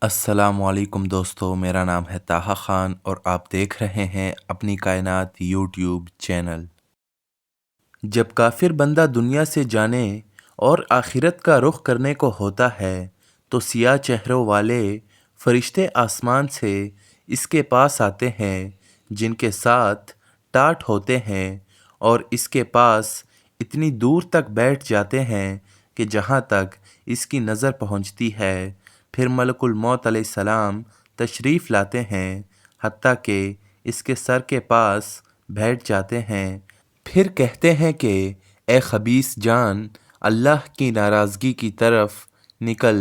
السلام علیکم دوستو، میرا نام ہے طاہا خان اور آپ دیکھ رہے ہیں اپنی کائنات یوٹیوب چینل۔ جب کافر بندہ دنیا سے جانے اور آخرت کا رخ کرنے کو ہوتا ہے تو سیاہ چہروں والے فرشتے آسمان سے اس کے پاس آتے ہیں جن کے ساتھ ٹاٹ ہوتے ہیں اور اس کے پاس اتنی دور تک بیٹھ جاتے ہیں کہ جہاں تک اس کی نظر پہنچتی ہے۔ پھر ملک الموت علیہ السلام تشریف لاتے ہیں، حتیٰ کہ اس کے سر کے پاس بیٹھ جاتے ہیں۔ پھر کہتے ہیں کہ اے خبیث جان، اللہ کی ناراضگی کی طرف نکل۔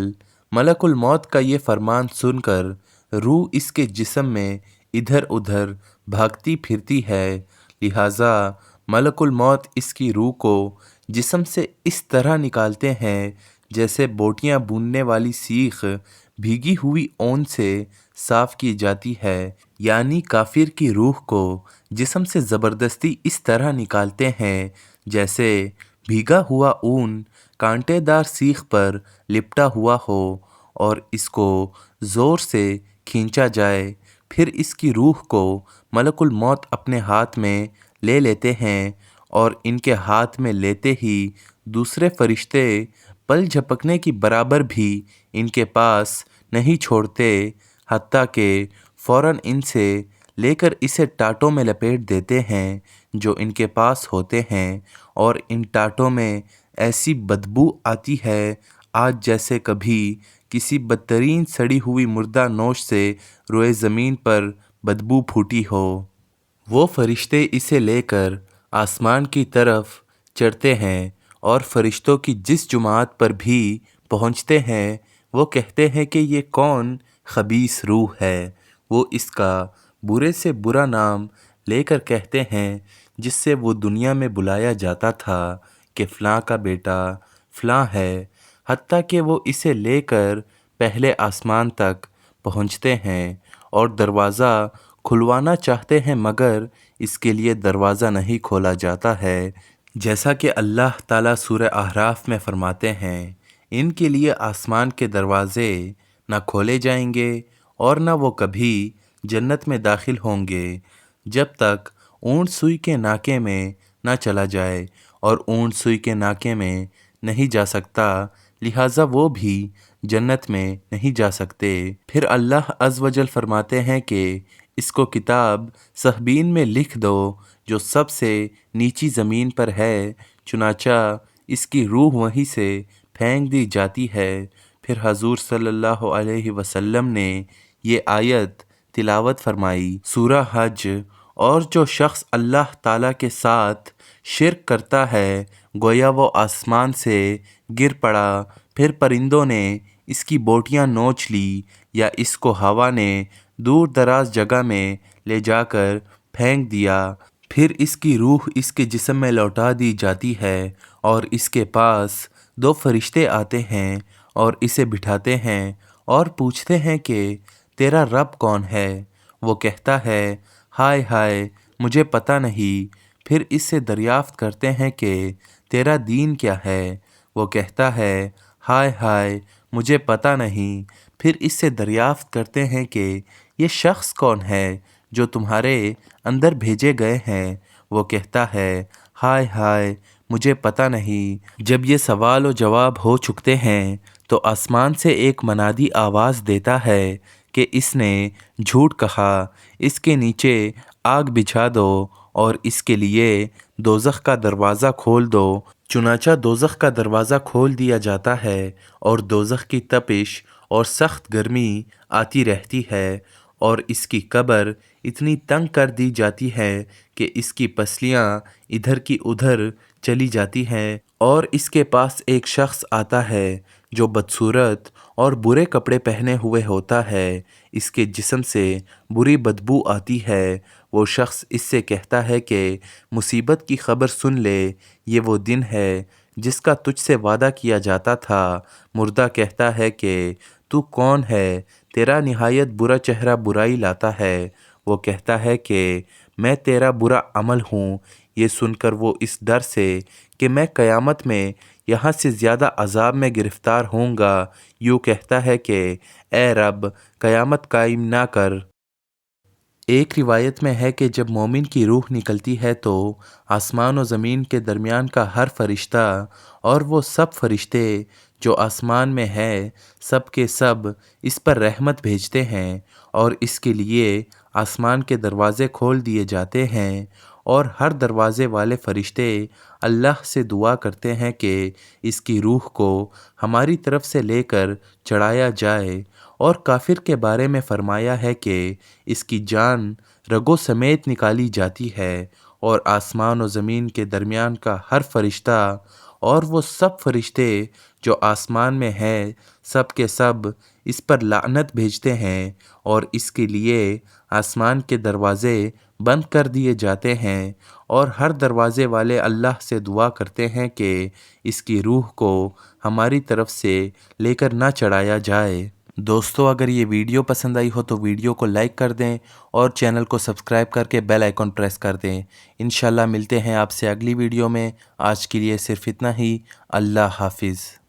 ملک الموت کا یہ فرمان سن کر روح اس کے جسم میں ادھر ادھر بھاگتی پھرتی ہے، لہٰذا ملک الموت اس کی روح کو جسم سے اس طرح نکالتے ہیں جیسے بوٹیاں بوننے والی سیخ بھیگی ہوئی اون سے صاف کی جاتی ہے، یعنی کافر کی روح کو جسم سے زبردستی اس طرح نکالتے ہیں جیسے بھیگا ہوا اون کانٹے دار سیخ پر لپٹا ہوا ہو اور اس کو زور سے کھینچا جائے۔ پھر اس کی روح کو ملک الموت اپنے ہاتھ میں لے لیتے ہیں اور ان کے ہاتھ میں لیتے ہی دوسرے فرشتے پل جھپکنے کی برابر بھی ان کے پاس نہیں چھوڑتے، حتیٰ کہ فوراً ان سے لے کر اسے ٹاٹوں میں لپیٹ دیتے ہیں جو ان کے پاس ہوتے ہیں، اور ان ٹاٹوں میں ایسی بدبو آتی ہے آج جیسے کبھی کسی بدترین سڑی ہوئی مردہ نوش سے روئے زمین پر بدبو پھوٹی ہو۔ وہ فرشتے اسے لے کر آسمان کی طرف چڑھتے ہیں اور فرشتوں کی جس جماعت پر بھی پہنچتے ہیں وہ کہتے ہیں کہ یہ کون خبیث روح ہے۔ وہ اس کا برے سے برا نام لے کر کہتے ہیں جس سے وہ دنیا میں بلایا جاتا تھا کہ فلاں کا بیٹا فلاں ہے، حتیٰ کہ وہ اسے لے کر پہلے آسمان تک پہنچتے ہیں اور دروازہ کھلوانا چاہتے ہیں مگر اس کے لیے دروازہ نہیں کھولا جاتا ہے، جیسا کہ اللہ تعالیٰ سورہ اعراف میں فرماتے ہیں، ان کے لیے آسمان کے دروازے نہ کھولے جائیں گے اور نہ وہ کبھی جنت میں داخل ہوں گے جب تک اونٹ سوئی کے ناکے میں نہ چلا جائے، اور اونٹ سوئی کے ناکے میں نہیں جا سکتا، لہٰذا وہ بھی جنت میں نہیں جا سکتے۔ پھر اللہ عز و جل فرماتے ہیں کہ اس کو کتاب صحبین میں لکھ دو جو سب سے نیچی زمین پر ہے، چنانچہ اس کی روح وہیں سے پھینک دی جاتی ہے۔ پھر حضور صلی اللہ علیہ وسلم نے یہ آیت تلاوت فرمائی، سورہ حج، اور جو شخص اللہ تعالیٰ کے ساتھ شرک کرتا ہے گویا وہ آسمان سے گر پڑا، پھر پرندوں نے اس کی بوٹیاں نوچ لی یا اس کو ہوا نے دور دراز جگہ میں لے جا کر پھینک دیا، پھر اس کی روح اس کے جسم میں لوٹا دی جاتی ہے اور اس کے پاس دو فرشتے آتے ہیں اور اسے بٹھاتے ہیں اور پوچھتے ہیں کہ تیرا رب کون ہے؟ وہ کہتا ہے ہائے ہائے مجھے پتہ نہیں۔ پھر اس سے دریافت کرتے ہیں کہ تیرا دین کیا ہے؟ وہ کہتا ہے ہائے ہائے مجھے پتہ نہیں۔ پھر اس سے دریافت کرتے ہیں کہ یہ شخص کون ہے جو تمہارے اندر بھیجے گئے ہیں؟ وہ کہتا ہے ہائے ہائے مجھے پتہ نہیں۔ جب یہ سوال و جواب ہو چکتے ہیں تو آسمان سے ایک منادی آواز دیتا ہے کہ اس نے جھوٹ کہا، اس کے نیچے آگ بچھا دو اور اس کے لیے دوزخ کا دروازہ کھول دو۔ چنانچہ دوزخ کا دروازہ کھول دیا جاتا ہے اور دوزخ کی تپش اور سخت گرمی آتی رہتی ہے اور اس کی قبر اتنی تنگ کر دی جاتی ہے کہ اس کی پسلیاں ادھر کی ادھر چلی جاتی ہیں، اور اس کے پاس ایک شخص آتا ہے جو بدصورت اور برے کپڑے پہنے ہوئے ہوتا ہے، اس کے جسم سے بری بدبو آتی ہے۔ وہ شخص اس سے کہتا ہے کہ مصیبت کی خبر سن لے، یہ وہ دن ہے جس کا تجھ سے وعدہ کیا جاتا تھا۔ مردہ کہتا ہے کہ تو کون ہے؟ تیرا نہایت برا چہرہ برائی لاتا ہے۔ وہ کہتا ہے کہ میں تیرا برا عمل ہوں۔ یہ سن کر وہ اس ڈر سے کہ میں قیامت میں یہاں سے زیادہ عذاب میں گرفتار ہوں گا۔ یوں کہتا ہے کہ اے رب قیامت قائم نہ کر۔ ایک روایت میں ہے کہ جب مومن کی روح نکلتی ہے تو آسمان و زمین کے درمیان کا ہر فرشتہ اور وہ سب فرشتے جو آسمان میں ہے سب کے سب اس پر رحمت بھیجتے ہیں، اور اس کے لیے آسمان کے دروازے کھول دیے جاتے ہیں، اور ہر دروازے والے فرشتے اللہ سے دعا کرتے ہیں کہ اس کی روح کو ہماری طرف سے لے کر چڑھایا جائے۔ اور کافر کے بارے میں فرمایا ہے کہ اس کی جان رگوں سمیت نکالی جاتی ہے، اور آسمان و زمین کے درمیان کا ہر فرشتہ اور وہ سب فرشتے جو آسمان میں ہے سب کے سب اس پر لعنت بھیجتے ہیں، اور اس کے لیے آسمان کے دروازے بند کر دیے جاتے ہیں، اور ہر دروازے والے اللہ سے دعا کرتے ہیں کہ اس کی روح کو ہماری طرف سے لے کر نہ چڑھایا جائے۔ دوستو اگر یہ ویڈیو پسند آئی ہو تو ویڈیو کو لائک کر دیں اور چینل کو سبسکرائب کر کے بیل آئیکن پریس کر دیں۔ انشاءاللہ ملتے ہیں آپ سے اگلی ویڈیو میں۔ آج کے لیے صرف اتنا ہی۔ اللہ حافظ۔